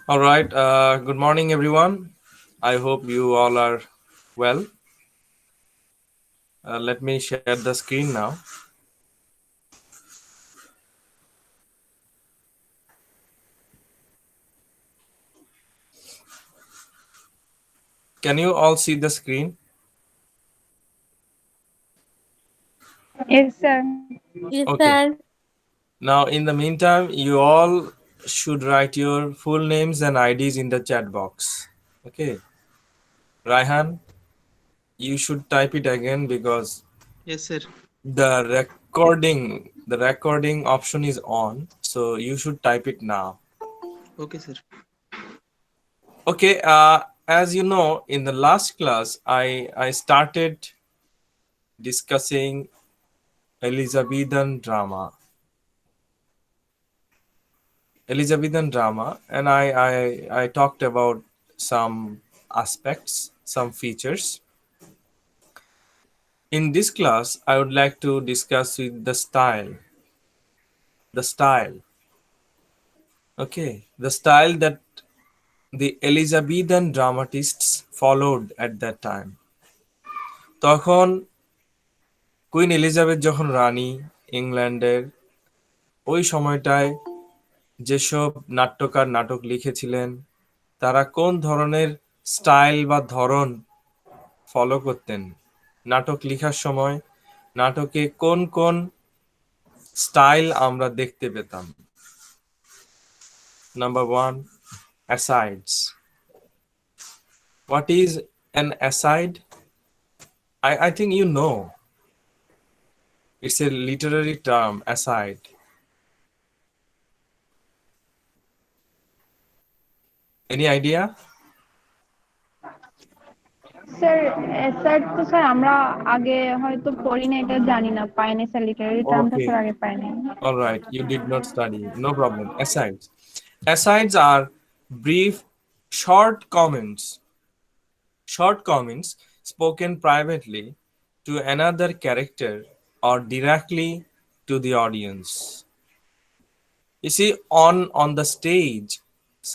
All right. Good morning, everyone. I hope you all are well. Let me share the screen now. Can you all see the screen? Yes, sir. Yes, Okay. sir. Now, in the meantime, you all should write your full names and IDs in the chat box. Okay. Raihan, you should type it again because Yes, sir. the recording option is on. So you should type it now. Okay, sir. Okay. As you know, in the last class, I started discussing Elizabethan drama. And I talked about some aspects, some features. In this class, I would like to discuss with the style. The style. Okay. The style that the Elizabethan dramatists followed at that time. তখন queen Elizabeth যখন রানী ইংল্যান্ডের ওই সময়টায় যেসব নাট্যকার নাটক লিখেছিলেন তারা কোন ধরনের স্টাইল বা ধরন ফলো করতেন নাটক লেখার সময় নাটকে কোন কোন স্টাইল আমরা দেখতে পেতাম number 1 asides what is an aside I think you know it's a literary term aside any idea sir sir তো স্যার আমরা আগে হয়তো পড়ি না এটা জানি না পাইনি স্যার লিটারারি টার্মটা okay স্যার আগে পাইনি all right you did not study no problem asides are brief short comments spoken privately to another character or directly to the audience. You see, on the stage,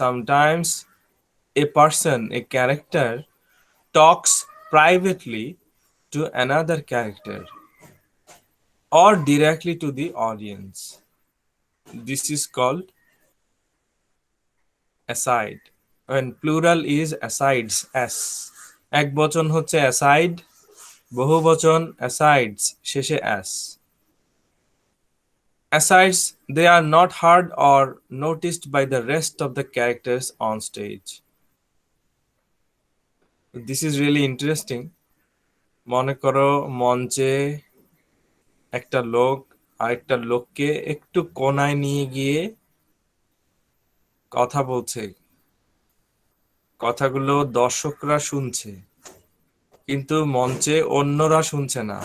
sometimes a character talks privately to another character or directly to the audience. This is called aside. When plural is asides, s. এক বচন হচ্ছে aside, বহু বচন asides, শেষে s. Asides, they are not heard or noticed by the rest of the characters on stage. This is really interesting. মনে করো মঞ্চে একটা লোক আরেকটা লোককে একটু কোনায় নিয়ে গিয়ে কথা বলছে কথাগুলো দর্শকরা শুনছে কিন্তু মঞ্চে অন্যরা শুনছে না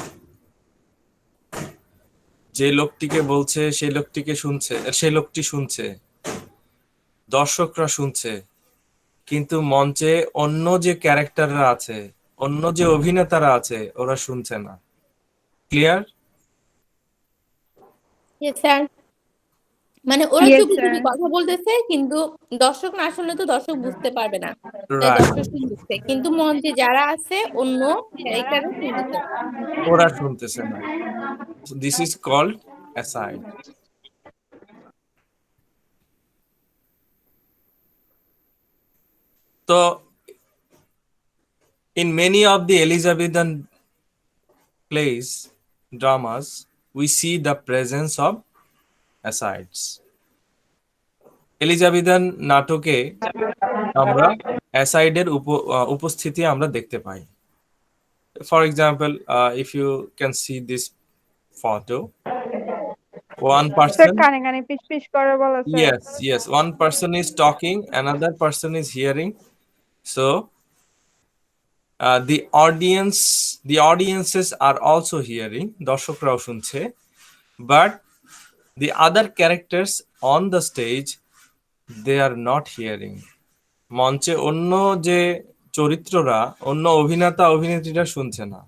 যে লোকটিকে বলছে সেই লোকটি শুনছে দর্শকরা শুনছে কিন্তু মঞ্চে অন্য যে ক্যারেক্টাররা আছে অন্য যে অভিনেতারা আছে ওরা শুনছে না ক্লিয়ার Yes, sir. মানে ওরা ইয়েস চুপি স্যার চুপি কথা বলতেছে কিন্তু দর্শক না শুনলে তো দর্শক বুঝতে পারবে না তাই রাইট দর্শক শুনতেছে কিন্তু মঞ্চে যারা আছে অন্য ক্যারেক্টাররা শুনতেছে ওরা শুনতেছে না দিস ইজ কল্ড অ্যাসাইড তো in many of the Elizabethan plays dramas we see the presence of asides Elizabethan নাটকে আমরা অ্যাসাইডের উপস্থিতি আমরা দেখতে পাই for example if you can see this photo one sir person কানে কানে পিস পিস করে বলো sir yes one person is talking another person is hearing so the audiences are also hearing দর্শকরাও শুনছে but the other characters on the stage they are not hearing মঞ্চে অন্য যে চরিত্ররা অন্য অভিনেতা অভিনেত্রীরা শুনছে না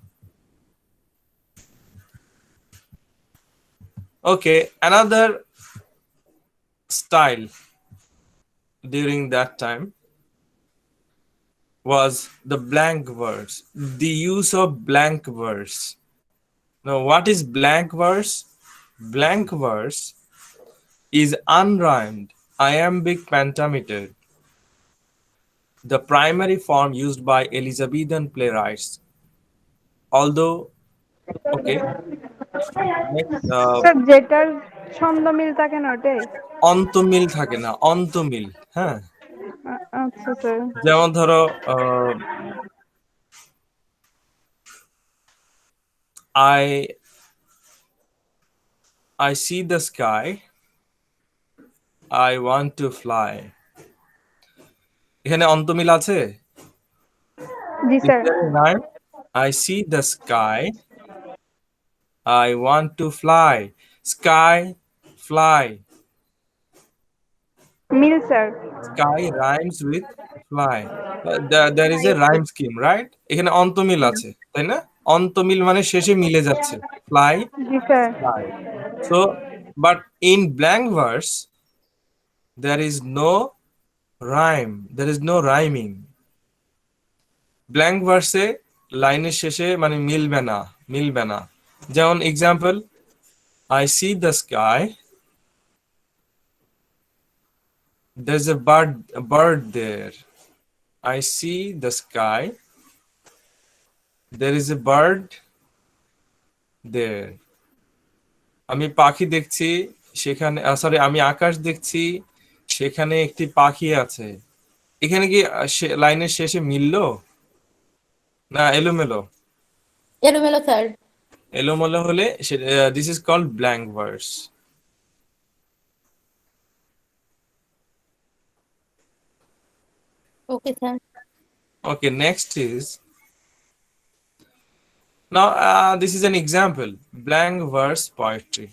okay another style during that time was the blank verse, the use of blank verse. Now, what is blank verse? Blank verse is unrhymed iambic pentameter, the primary form used by Elizabethan playwrights. Although, okay, next, sir যেটার ছন্দ মিল থাকে না ওটাই? অন্তমিল থাকে না, অন্তমিল, হ্যাঁ। আচ্ছা sir. যেমন ধরো I see the sky, I want to fly. এখানে অন্তমিল আছে? জি Is sir. there a rhyme? I see the sky, I want to fly. Sky, fly. মিল sir. Sky rhymes with fly. There is a rhyme scheme, right? এখানে অন্তমিল আছে, তাই না? অন্তমিল মানে শেষে মিলে যাচ্ছে। Fly, G sir. fly. So, but in blank verse, there is no rhyme. There is no rhyming. Blank verse লাইনের শেষে মানে মিলবে না। যেমন example, I see the sky, there's a bird there. I see the sky, there is a bird there. আমি পাখি দেখছি সেখানে, সরি, আমি আকাশ দেখছি সেখানে একটি পাখি আছে। এখানে কি লাইনের শেষে মিললো না এলোমেলো? এলোমেলো স্যার। এলোমেলো হলে this is called blank verse. Okay sir. Okay, next is, now this is an example, blank verse poetry.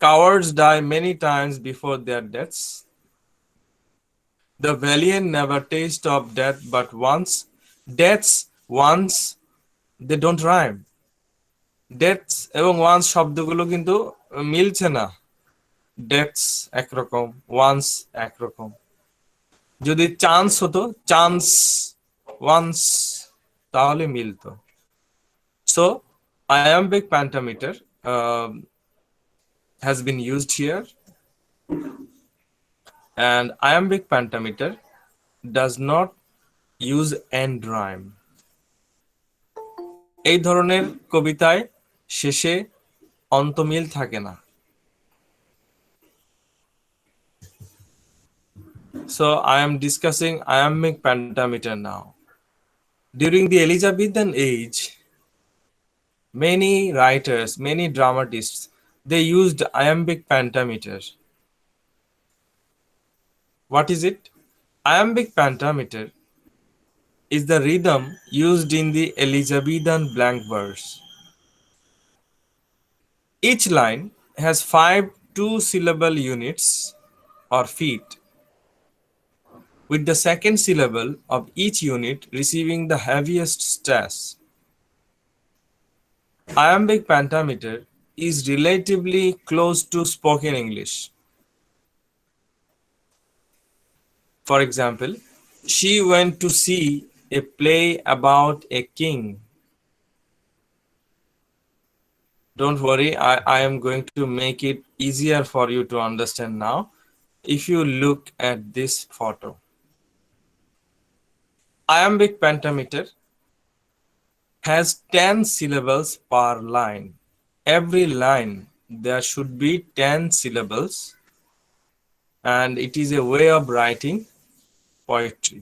Cowards die many times before their deaths. The valiant never taste of death but once. Deaths, once, they don't rhyme. Deaths এবং once শব্দগুলো কিন্তু মিলছে না। Deaths একরকম, once একরকম। যদি chance হতো, chance, once, তাহলে মিলতো। So, iambic pentameter has been used here, and iambic pentameter does not use end rhyme. এই ধরনের কবিতায় শেষে অন্তমিল থাকে না। So I am discussing iambic pentameter now. During the Elizabethan age, many writers, many dramatists, they used iambic pentameter. What is it? Iambic pentameter is the rhythm used in the Elizabethan blank verse. Each line has 5 two-syllable units or feet, with the second syllable of each unit receiving the heaviest stress. Iambic pentameter is relatively close to spoken English. For example, she went to see a play about a king. Don't worry, I am going to make it easier for you to understand now. If you look at this photo, iambic pentameter has 10 syllables per line. Every line there should be 10 syllables, and it is a way of writing poetry.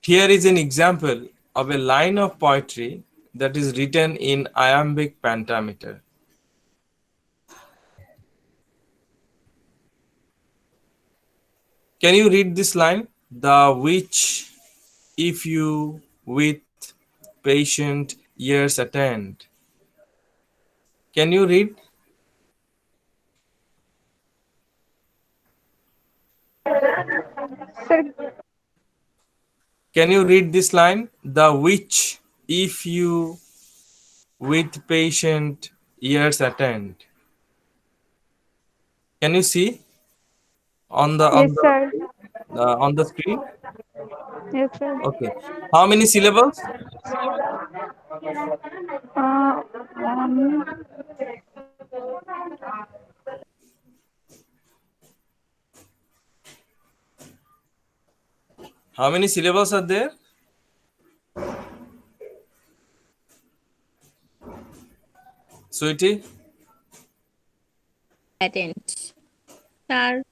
Here is an example of a line of poetry that is written in iambic pentameter. Can you read this line? The which, if you with patient ears attend. Can you read? Sir Can you read this line? The which, if you with patient ears attend. Can you see on the Yes, sir. on the screen? Yes, sir. Okay. How many syllables? Uh, um, How many syllables are there? Sweetie, attend. Sir,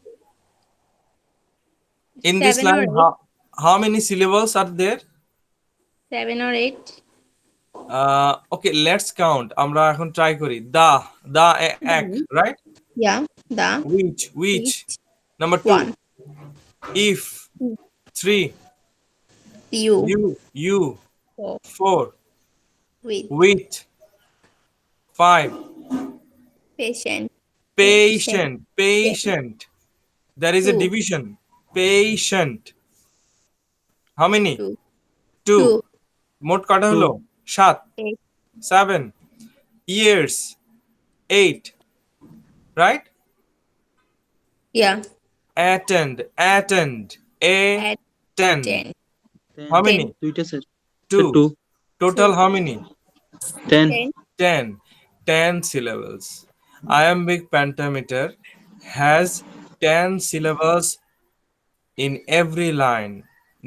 in this 7 or line, 8. how many syllables are there? 7 or 8. Okay, let's count. আমরা এখন try করি. The এক, right? Yeah, the Which, which number 2. one. If, 3. You. You, Oh, 4. with. With, 5. Patient. Patient. There is a 2. division. Patient. How many? 2. 2. 2. মোট কটা হলো? 7. 8. 7. Years, 8. Right? Yeah. Attend. A 10. 10. How 10. many? দুইটা sir 2. 2 Total how many? 10 10. 10. 10 syllables. Iambic pentameter has 10 syllables in every line.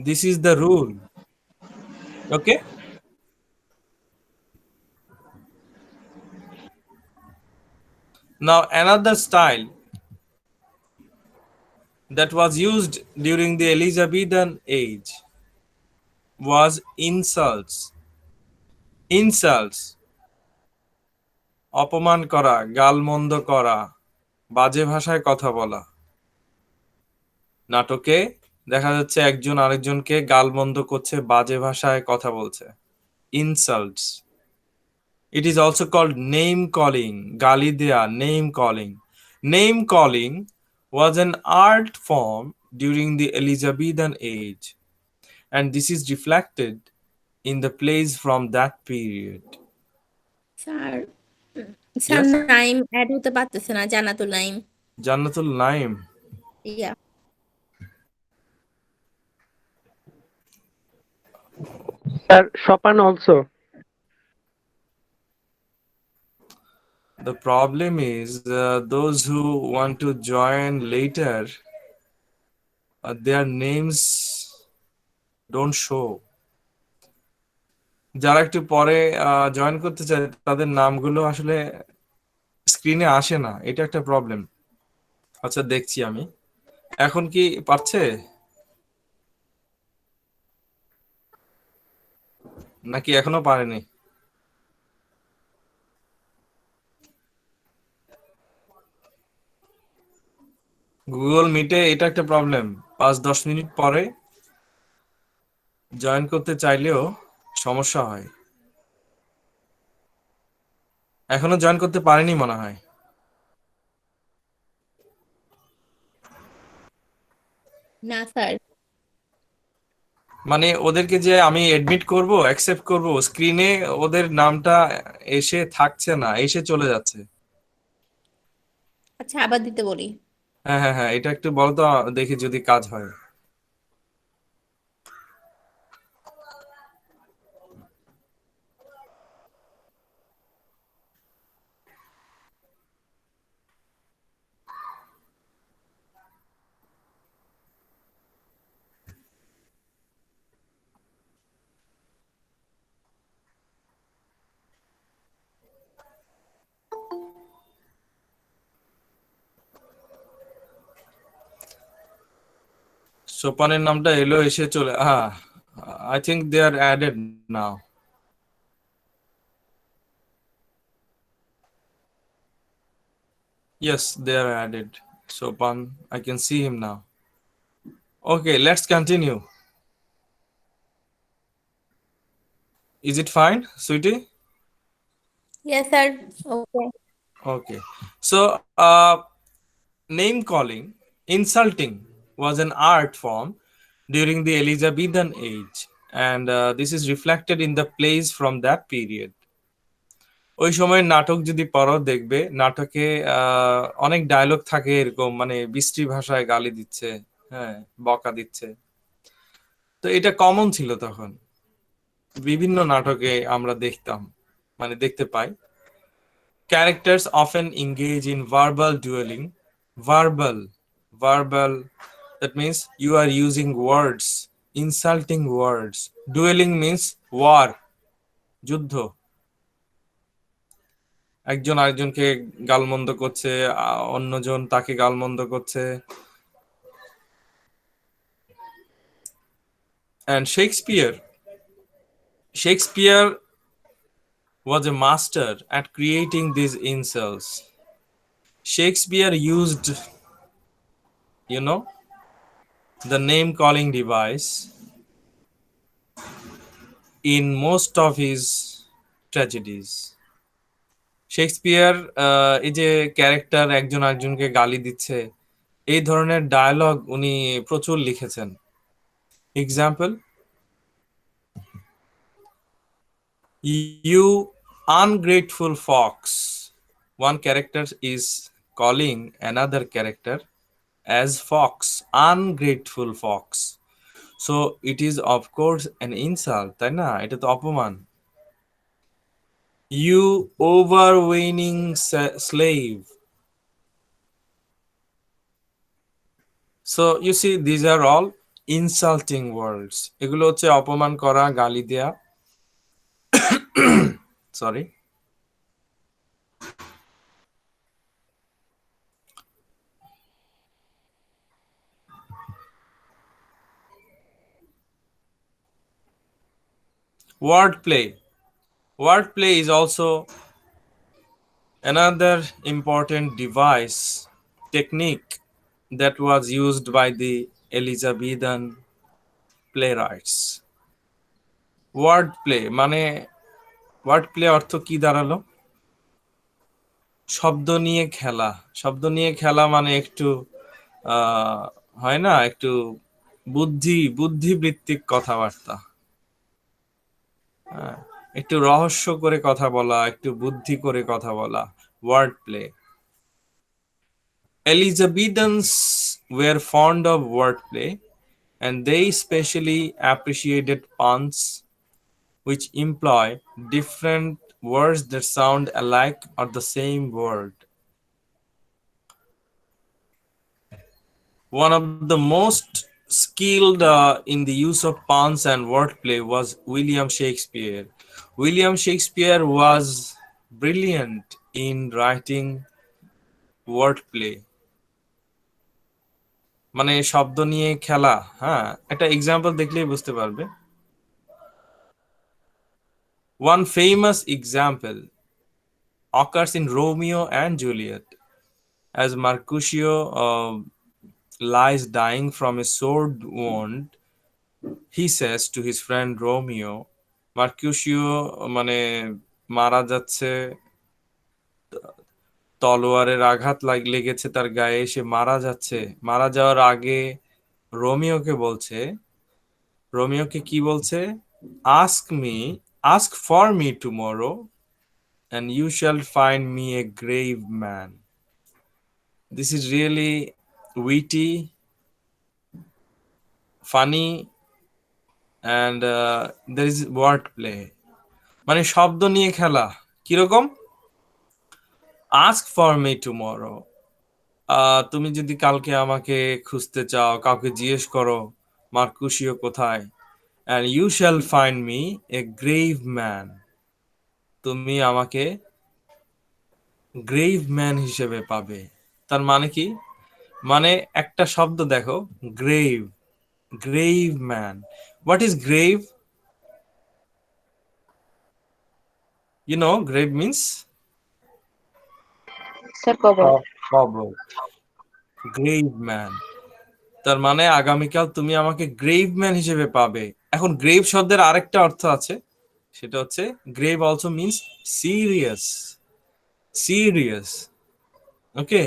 This is the rule. Okay? Now another style that was used during the Elizabethan age was insults. অপমান করা, গালমন্দ করা, বাজে ভাষায় কথা বলা। নাটকে দেখা যাচ্ছে একজন আরেকজনকে গালমন্দ করছে, বাজে ভাষায় কথা বলছে। Insults. It is also called name calling. গালি দেয়া, name calling. Name calling was an art form during the Elizabethan age, and this is reflected in the plays from that period. Sir sir Yes? নাইম add হতে পারতেছে না, জান্নাতুল Naim. Jannatul Naim. Yeah. Sir, Chopin also. The problem is those who want to join later, their names don't show. যারা একটু পরে join করতে চায় তাদের নামগুলো আসলে স্ক্রিনে আসে না, এটা একটা প্রবলেম। আচ্ছা, দেখছি আমি। এখন কি পারছে নাকি এখনো পারেনি? গুগল মিটে এটা একটা প্রবলেম, 5-10 মিনিট পরে জয়েন করতে চাইলেও সমস্যা হয়। এখনো জয়েন করতে পারেনি মনে হয়। না স্যার। মানে ওদেরকে যে আমি এডমিট করব, অ্যাকসেপ্ট করব, স্ক্রিনে ওদের নামটা এসে থাকছে না, এসে চলে যাচ্ছে। আচ্ছা, আবার দিতে বলি। হ্যাঁ, এটা একটু বলো তো, দেখি যদি কাজ হয়। সোপানের নামটা এলো, এসে চলে। হ্যাঁ, I think they are added now. Yes, they are added. Sopan, I can see him now. Okay, let's continue. Is it fine, sweetie? Yes sir. Okay. Okay. So, name calling, insulting was an art form during the Elizabethan age, and this is reflected in the plays from that period. ওই সময়ের নাটক যদি পড়ো দেখবে নাটকে অনেক dialogue থাকে এরকম, মানে বিশ্রী ভাষায় গালি দিচ্ছে, হ্যাঁ, বকা দিচ্ছে। তো এটা কমন ছিল তখন, বিভিন্ন নাটকে আমরা দেখতাম, মানে দেখতে পাই। Characters often engage in verbal dueling. Verbal, that means you are using words, insulting words. Dueling means war, যুদ্ধ। একজন আরেকজনকে গালমন্দ করছে, অন্যজন তাকে গালমন্দ করছে। And Shakespeare was a master at creating these insults. Shakespeare used, you know, the name calling device in most of his tragedies. Shakespeare এই যে ক্যারেক্টার একজন আরেকজনকে গালি দিচ্ছে, এই ধরনের ডায়লগ উনি প্রচুর লিখেছেন। Example, you ungrateful fox. One character is calling another character as fox, ungrateful fox. So it is of course an insult, তাই না? এটা তো অপমান। You overweening slave. So you see, these are all insulting words. এগুলো হচ্ছে অপমান করা, গালি দেয়া। Sorry. Wordplay. Wordplay is also another important device technique that was used by the Elizabethan playwrights. Wordplay মানে wordplay অর্থ কি দাঁড়ালো? শব্দ নিয়ে খেলা। শব্দ নিয়ে খেলা মানে একটু হয় না, একটু বুদ্ধিবৃত্তিক কথাবার্তা, একটু রহস্য করে কথা বলা, একটু বুদ্ধি করে কথা বলা, word play. Elizabethans were fond of wordplay and they especially appreciated puns which employ different words that sound alike or the same word. One of the most skilled in the use of puns and wordplay was William Shakespeare. William Shakespeare was brilliant in writing wordplay. মানে শব্দ নিয়ে খেলা, হ্যাঁ, একটা example দেখলেই বুঝতে পারবে। One famous example occurs in Romeo and Juliet. As Mercutio lies dying from a sword wound, he says to his friend Romeo, Mercutio মানে মারা যাচ্ছে, তলোয়ারের আঘাত লেগেছে তার গায়ে, সে মারা যাচ্ছে। মারা যাওয়ার আগে রোমিওকে কি বলছে? ask for me tomorrow and you shall find me a grave man. This is really witty, funny, and there is wordplay. মানে শব্দ নিয়ে খেলা কিরকম? ask for me tomorrow, তুমি যদি কালকে আমাকে খুঁজতে চাও, কাউকে জিজ্ঞেস করো মার্কুশিও কোথায়, and you shall find me a grave man, তুমি আমাকে গ্রেভ ম্যান হিসেবে পাবে। তার মানে কি? মানে একটা শব্দ দেখো, grave man. What is grave? You know, grave means কবর। গ্রেভ ম্যান তার মানে আগামীকাল তুমি আমাকে গ্রেভ ম্যান হিসেবে পাবে। এখন গ্রেভ শব্দের আরেকটা অর্থ আছে, সেটা হচ্ছে grave also means serious. Okay,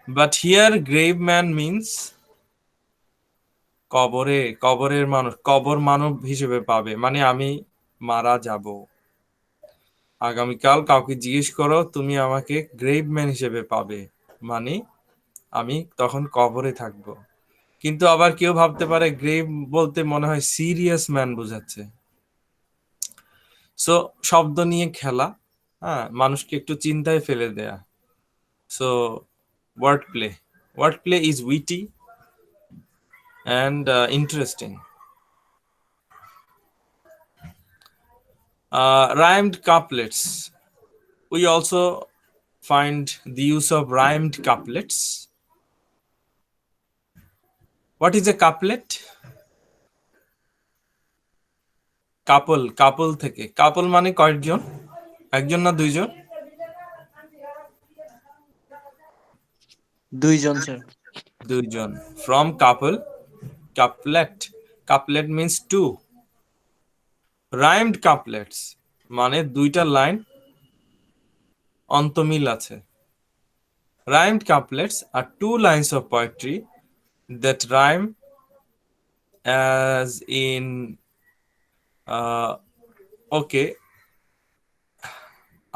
but here grave man means কবরের মানুষ, কবর মানব হিসেবে পাবে, মানে আমি মারা যাব। আগামীকাল কাউকে জিজ্ঞেস করো তুমি আমাকে গ্রেভ ম্যান হিসেবে পাবে, মানে আমি তখন কবরে থাকব। কিন্তু আবার কেউ ভাবতে পারে গ্রেভ বলতে মনে হয় সিরিয়াস ম্যান বোঝাচ্ছে। সো শব্দ নিয়ে খেলা, হ্যাঁ, মানুষকে একটু চিন্তায় ফেলে দেয়া। So word play is witty and interesting. Rhymed couplets. We also find the use of rhymed couplets. What is a couplet? কাপল থেকে। কাপল মানে কয়েকজন? একজন না দুইজন? দুইজন স্যার। দুইজন। From couple, couplet means two. Rhymed couplets মানে দুইটা লাইন অন্তমিল আছে। Rhymed couplets are two lines of poetry that rhyme, as in okay,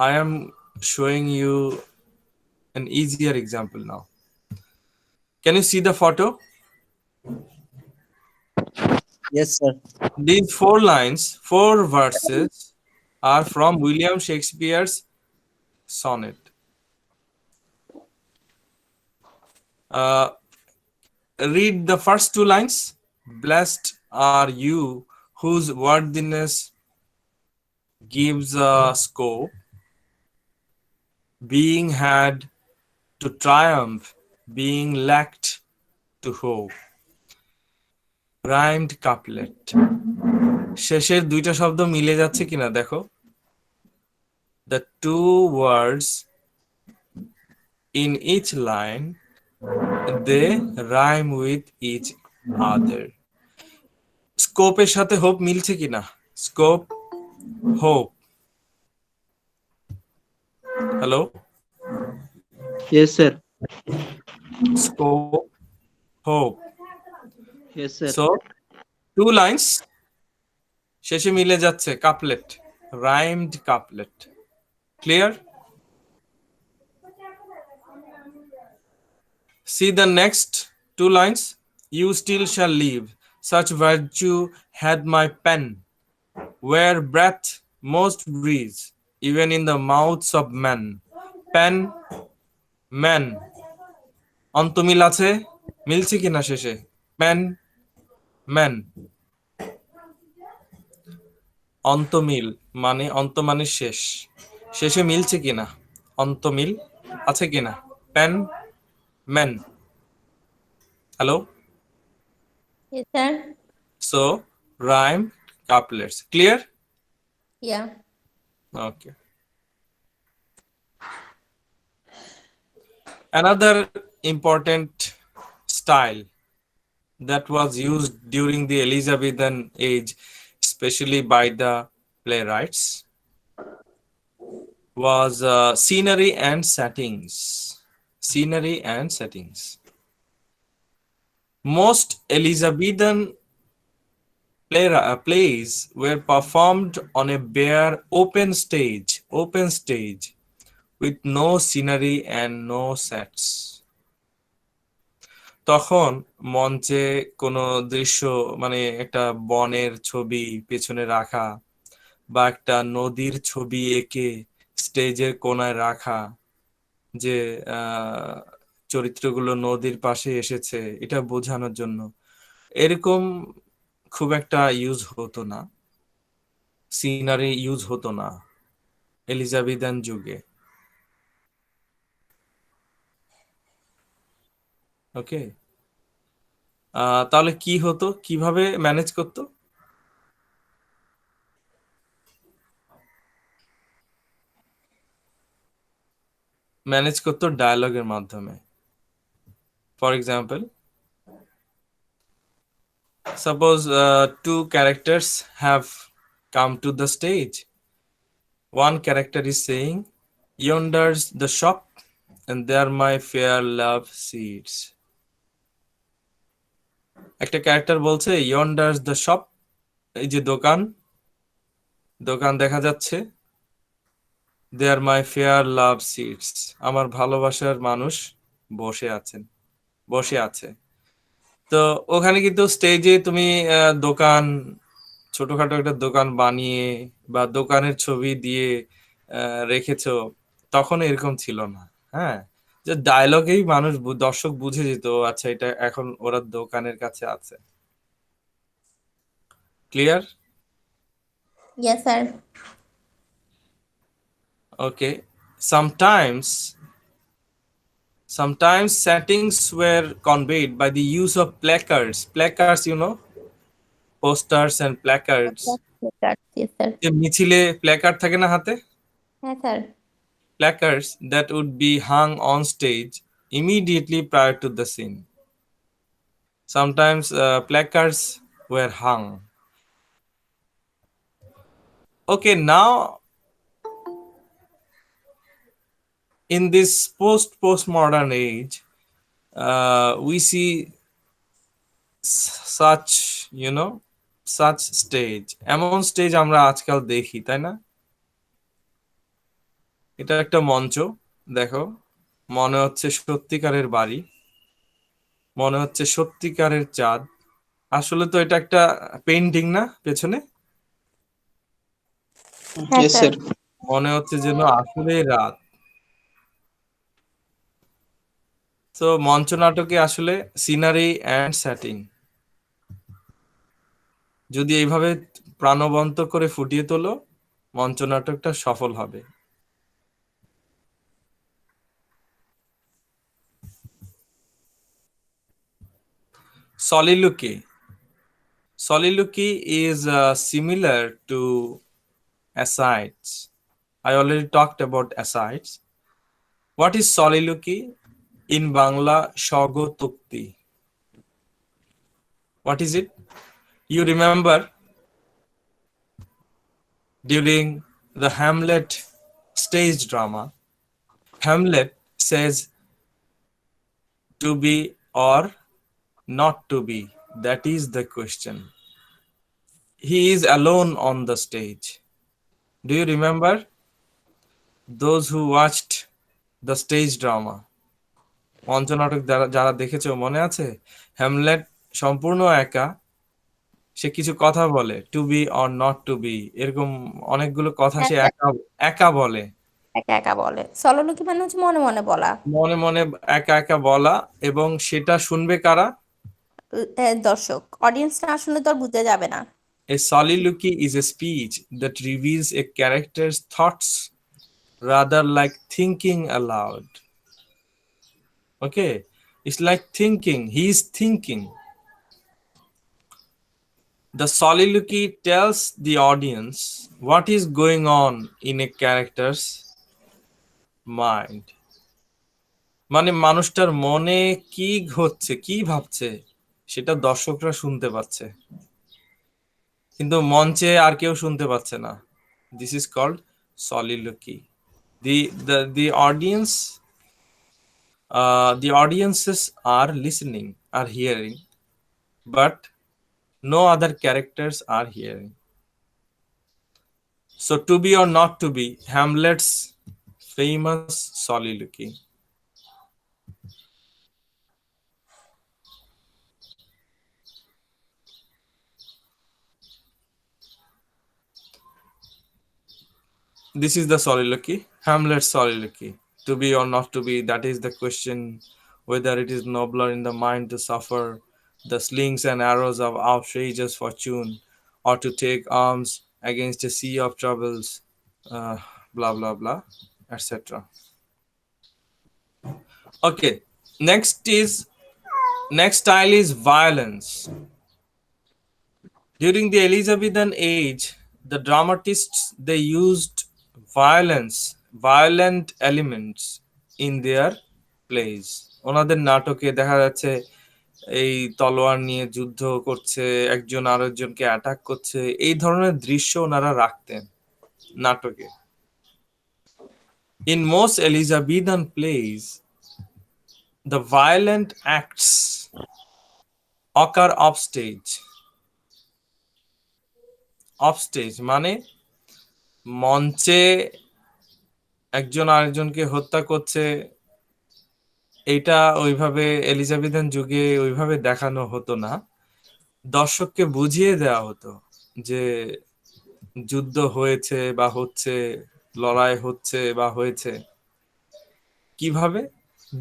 I am showing you an easier example now. Can you see the photo? Yes sir. These four verses are from William Shakespeare's sonnet. Read the first two lines. Blessed are you whose worthiness gives a scope, being had to triumph, being lacked to hope. Rhymed couplet. শেষের দুইটা শব্দ মিলে যাচ্ছে কিনা দেখো। The two words in each line, they rhyme with each other. স্কোপের সাথে hope মিলছে কিনা? Scope, hope. Hello? Yes sir. Scope, hope. Yes sir. So, two lines শেষে মিলে যাচ্ছে, couplet, rhymed couplet. Clear? See the next two lines. You still shall live. Such virtue had my pen, where breath most breathes, even in the mouths of men. Pen, man. অন্তমিল আছে, মিলছে কিনা শেষে? Pen, man. অন্তমিল মানে অন্ত মানে শেষ, শেষে মিলছে কিনা? অন্তমিল আছে কিনা? Pen, man. Hello? Yes, sir. So rhyme couplets. Clear? Yeah. Okay. Another important style that was used during the Elizabethan age, especially by the playwrights, was scenery and settings. Scenery and settings. Most Elizabethan plays were performed on a bare open stage with no scenery and no sets. তখন মঞ্চে কোনো দৃশ্য, মানে একটা বনের ছবি পেছনে রাখা বা একটা নদীর ছবি এঁকে স্টেজের কোনায় রাখা, যে চরিত্রগুলো নদীর পাশে এসেছে এটা বোঝানোর জন্য, এরকম খুব একটা ইউজ হতো না, সিনারি ইউজ হতো না এলিজাবেথান যুগে। ওকে, তাহলে কি হতো, কিভাবে ম্যানেজ করতো? ম্যানেজ করতো ডায়ালগের মাধ্যমে। For example, suppose two characters have come to the stage. One character is saying, yonder's the shop and there my fair love sits. একটা ক্যারেক্টার বলছে yonder's the shop, এই যে দোকান দেখা যাচ্ছে, দে আর মাই ফেয়ার লাভ সিটস, আমার ভালোবাসার মানুষ বসে আছেন, বসে আছে। তো ওখানে কিন্তু স্টেজে তুমি দোকান, ছোটখাটো একটা দোকান বানিয়ে বা দোকানের ছবি দিয়ে রেখেছো, তখন এরকম ছিল না। হ্যাঁ, যে ডায়লগেই মানুষ দর্শক বুঝে যেত, ও আচ্ছা এটা এখন ওরা দোকানের কাছে আছে। Clear? Yes sir. Okay. Sometimes settings were conveyed by the use of placards. Placards, you know, posters and placards. Yes sir. যে মিছিলে প্ল্যাকার্ড থাকে না হাতে, হ্যাঁ sir. placards that would be hung on stage immediately prior to the scene. Sometimes placards were hung. Okay, now in this postmodern age, we see such, you know, such stage, এমন stage আমরা আজকাল দেখি, তাই না? এটা একটা মঞ্চ, দেখো, মনে হচ্ছে সত্যিকারের বাড়ি, মনে হচ্ছে সত্যিকারের চাঁদ। আসলে তো এটা একটা পেইন্টিং না পেছনে? হ্যাঁ Yes, স্যার। sir. মনে হচ্ছে যেন আসলেই রাত। তো মঞ্চ নাটকে আসলে সিনারি অ্যান্ড সেটিং যদি এইভাবে প্রাণবন্ত করে ফুটিয়ে তোলো, মঞ্চ নাটকটা সফল হবে। Soliloquy. Soliloquy is similar to asides. I already talked about asides. What is soliloquy? In Bangla, Shogotokti. What is it? You remember during the Hamlet stage drama, Hamlet says to be or not to be. That is the question. He is alone on the stage. Do you remember? Those who watched the stage drama, মঞ্চ নাটক যারা দেখেছো, মনে আছে? Hamlet সম্পূর্ণ একা, সে কিছু কথা বলে, to be or not to be, এরকম অনেকগুলো কথা হ্যাঁ সে স্যার। একা একা বলে, একা একা বলে। সলোলোকি মানে হচ্ছে মনে মনে বলা। মনে মনে একা একা বলা, এবং সেটা শুনবে কারা? দর্শক, অডিয়েন্স না শুনলে তো আর বুঝতে যাবে না। A soliloquy is a speech that reveals a character's thoughts rather like thinking aloud. Okay, it's like thinking, he is thinking. The soliloquy tells the audience what is going on in a character's mind. মানে মানুষটার মনে কি হচ্ছে, কি ভাবছে, সেটা দর্শকরা শুনতে পাচ্ছে, কিন্তু মঞ্চে আর কেউ শুনতে পাচ্ছে না। This is called soliloquy. The audience, the audiences are listening, are hearing, but no other characters are hearing. So to be or not to be, Hamlet's famous soliloquy. This is the soliloquy, Hamlet's soliloquy. To be or not to be, that is the question, whether it is nobler in the mind to suffer the slings and arrows of outrageous fortune, or to take arms against a sea of troubles, blah blah blah, etc. Okay, next style is violence. During the Elizabethan age, the dramatists, they used violent elements in their plays. ওনাদের নাটকে দেখা যাচ্ছে এই তলোয়ার নিয়ে যুদ্ধ করছে, একজন আরেকজনকে অ্যাটাক করছে, এই ধরনের দৃশ্য ওনারা রাখতেন নাটকে। In most Elizabethan plays, the violent acts occur off stage. Off stage মানে মঞ্চে একজন আরেকজনকে হত্যা করছে, এটা ওইভাবে এলিজাবেথান যুগে ওইভাবে দেখানো হতো না। দর্শককে বুঝিয়ে দেওয়া হতো যে যুদ্ধ হয়েছে বা হচ্ছে, লড়াই হচ্ছে বা হয়েছে। কিভাবে?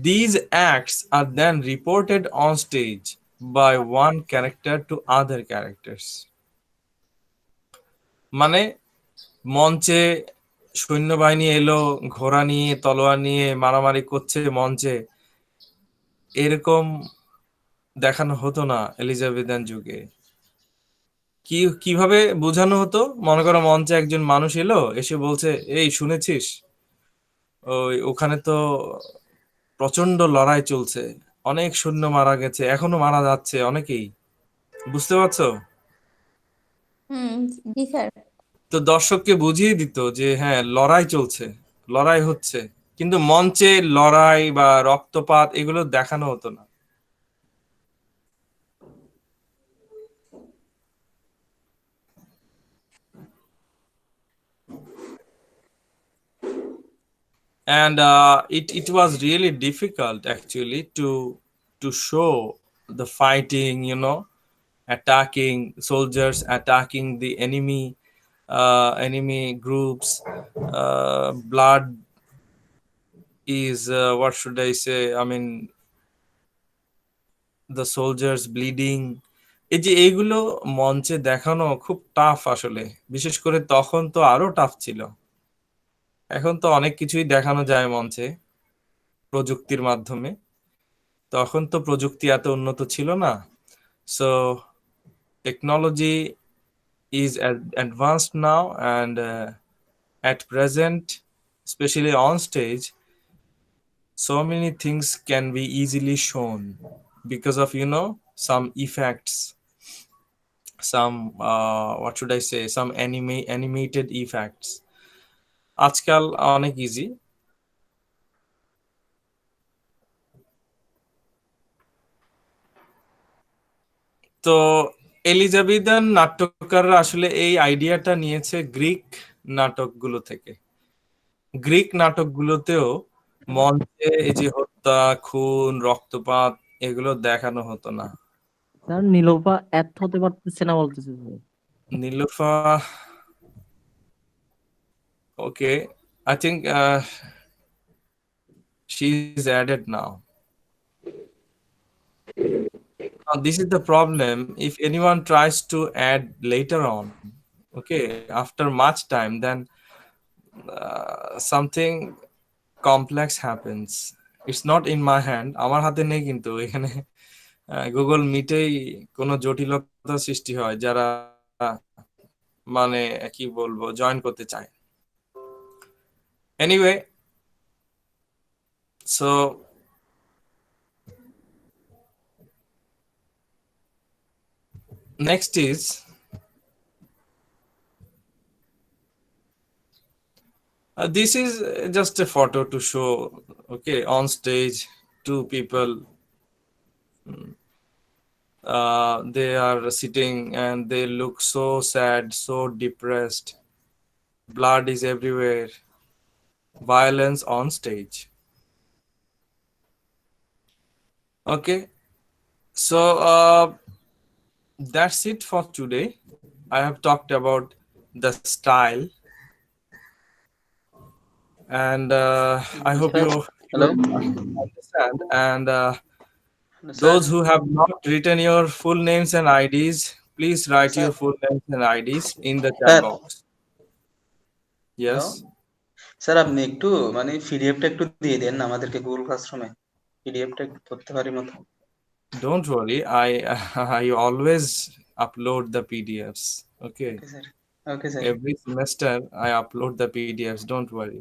These acts are then reported on stage by one character to other characters. মানে মঞ্চে সৈন্যবাহিনী এলো, ঘোড়া নিয়ে, তলোয়ার নিয়ে মারামারি করছে মঞ্চে, এরকম দেখানো হতো না এলিজাবেথান যুগে। কিভাবে বোঝানো হতো? মনে করো মঞ্চে একজন মানুষ এলো, এসে বলছে, এই শুনেছিস, ওখানে তো প্রচন্ড লড়াই চলছে, অনেক সৈন্য মারা গেছে, এখনো মারা যাচ্ছে অনেকেই। বুঝতে পারছো? জি স্যার। তো দর্শককে বুঝিয়ে দিত যে হ্যাঁ, লড়াই চলছে, লড়াই হচ্ছে, কিন্তু মঞ্চে লড়াই বা রক্তপাত এগুলো দেখানো হতো না। And it was really difficult actually to show the fighting, attacking soldiers, attacking the enemy groups. Blood is what should I say, I mean, the soldiers bleeding, এই যে এইগুলো মঞ্চে দেখানো খুব টাফ আসলে। বিশেষ করে তখন তো আরো টাফ ছিল। এখন তো অনেক কিছুই দেখানো যায় মঞ্চে প্রযুক্তির মাধ্যমে। তখন তো প্রযুক্তি এত উন্নত ছিল না। So technology is advanced now, and at present, especially on stage, so many things can be easily shown because of some effects, some what should I say, some animated effects. আজকাল অনেক ইজি। তো Elizabethan নাট্যকাররা আসলে এই আইডিয়াটা নিয়েছে Greek নাটকগুলো থেকে। Greek নাটকগুলোতেও মঞ্চে এই যে হত্যা, খুন, রক্তপাত এগুলো দেখানো হতো না। স্যার নীলোফা এত হতে পারতেছে না বলতেছে sir. Nilufa, okay, I think she's added now. Now, this is the problem. If anyone tries to add later on, okay, after much time, then something complex happens. It's not in my hand. আমার হাতে নেই, কিন্তু এখানে Google মিটেই কোনো জটিলতা সৃষ্টি হয় যারা মানে কি বলবো জয়েন করতে চায়। Anyway, so next is this is just a photo to show, okay, on stage two people, they are sitting and they look so sad, so depressed, blood is everywhere, violence on stage. Okay, so that's it for today. I have talked about the style, and I hope you Hello. understand. And those who have not written your full names and IDs, please write Sir. your full names and IDs in the Sir. chat box. Yes. Sir আপনি একটু মানে পিডিএফটা একটু দিয়ে দেন আমাদেরকে Google ক্লাসরুমে, পিডিএফটা একটু করতে পারি মতো। Don't worry, I always upload the PDFs. Okay. Okay sir, okay sir. Every semester I upload the PDFs. Don't worry.